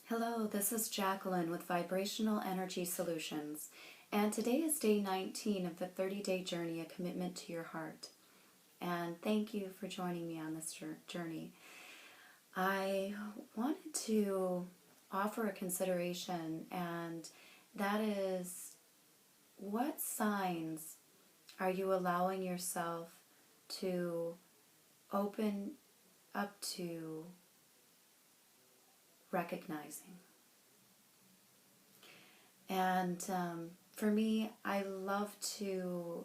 Hello, this is Jacqueline with Vibrational Energy Solutions, and today is day 19 of the 30-day journey, A Commitment to Your Heart. And thank you for joining me on this journey. I wanted to offer a consideration, and that is, what signs are you allowing yourself to open up to recognizing? And for me, I love to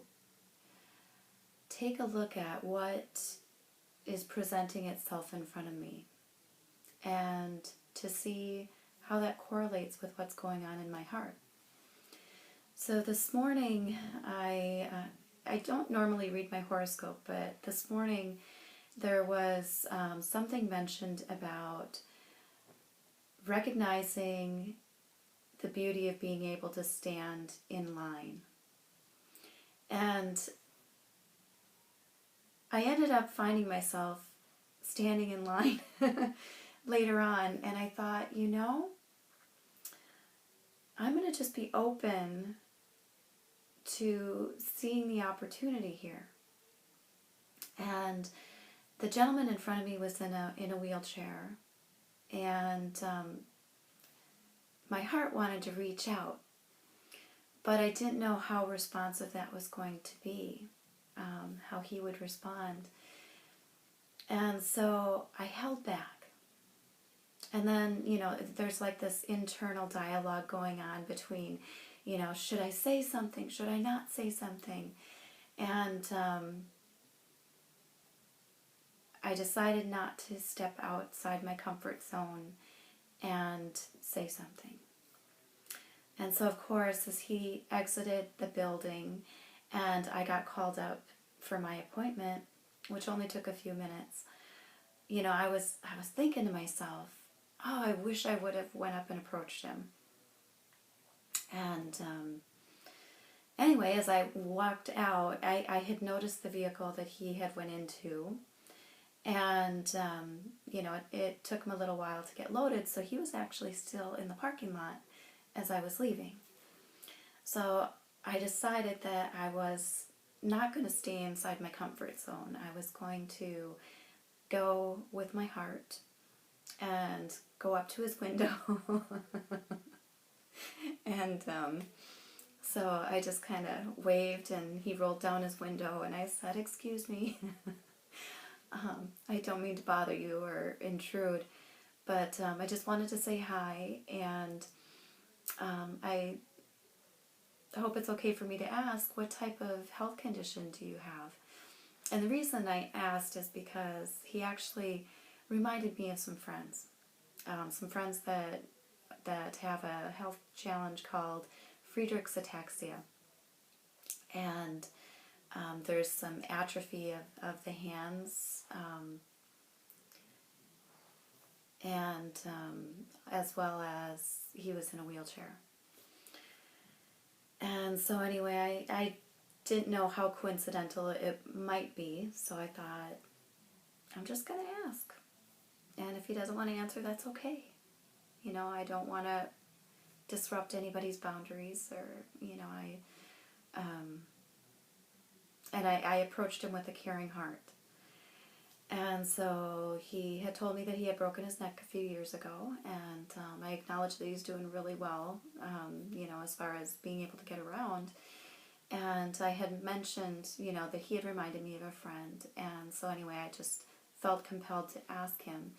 take a look at what is presenting itself in front of me and to see how that correlates with what's going on in my heart. So this morning, I don't normally read my horoscope, but this morning there was something mentioned about recognizing the beauty of being able to stand in line. And I ended up finding myself standing in line later on, and I thought, I'm going to just be open to seeing the opportunity here. And the gentleman in front of me was in a wheelchair, and my heart wanted to reach out, but I didn't know how responsive that was going to be, how he would respond. And so I held back. And then, there's like this internal dialogue going on between, should I say something? Should I not say something? And I decided not to step outside my comfort zone and say something. And so, of course, as he exited the building and I got called up for my appointment, which only took a few minutes, I was thinking to myself, oh, I wish I would have went up and approached him. And anyway, as I walked out, I had noticed the vehicle that he had went into. And, it took him a little while to get loaded, so he was actually still in the parking lot as I was leaving. So I decided that I was not going to stay inside my comfort zone. I was going to go with my heart and go up to his window. And so I just kind of waved, and he rolled down his window, and I said, "Excuse me. I don't mean to bother you or intrude, but I just wanted to say hi, and I hope it's okay for me to ask, what type of health condition do you have?" And the reason I asked is because he actually reminded me of some friends that have a health challenge called Friedreich's ataxia. And there's some atrophy of the hands, and as well as he was in a wheelchair. And so anyway, I didn't know how coincidental it might be, so I thought, I'm just going to ask. And if he doesn't want to answer, that's okay. I don't want to disrupt anybody's boundaries, or, I approached him with a caring heart. And so he had told me that he had broken his neck a few years ago, and I acknowledged that he's doing really well, as far as being able to get around. And I had mentioned, that he had reminded me of a friend. And so anyway, I just felt compelled to ask him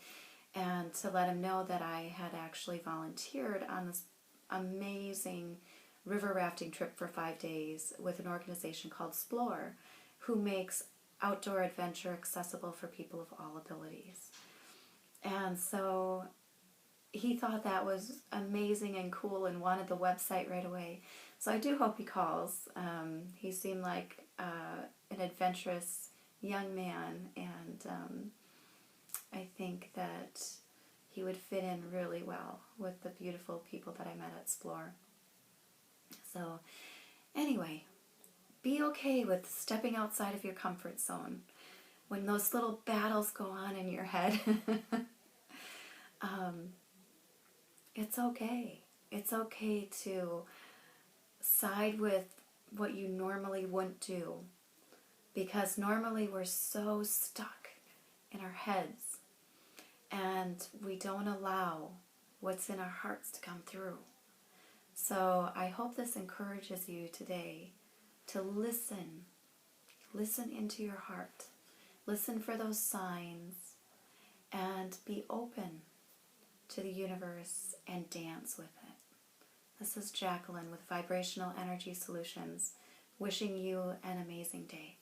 and to let him know that I had actually volunteered on this amazing river rafting trip for 5 days with an organization called Explore, who makes outdoor adventure accessible for people of all abilities. And so he thought that was amazing and cool and wanted the website right away. So I do hope he calls. He seemed like an adventurous young man, and I think that he would fit in really well with the beautiful people that I met at Explore. So anyway, be okay with stepping outside of your comfort zone when those little battles go on in your head. It's okay. It's okay to side with what you normally wouldn't do, because normally we're so stuck in our heads and we don't allow what's in our hearts to come through. So I hope this encourages you today to listen. Listen into your heart. Listen for those signs and be open to the universe and dance with it. This is Jacqueline with Vibrational Energy Solutions, wishing you an amazing day.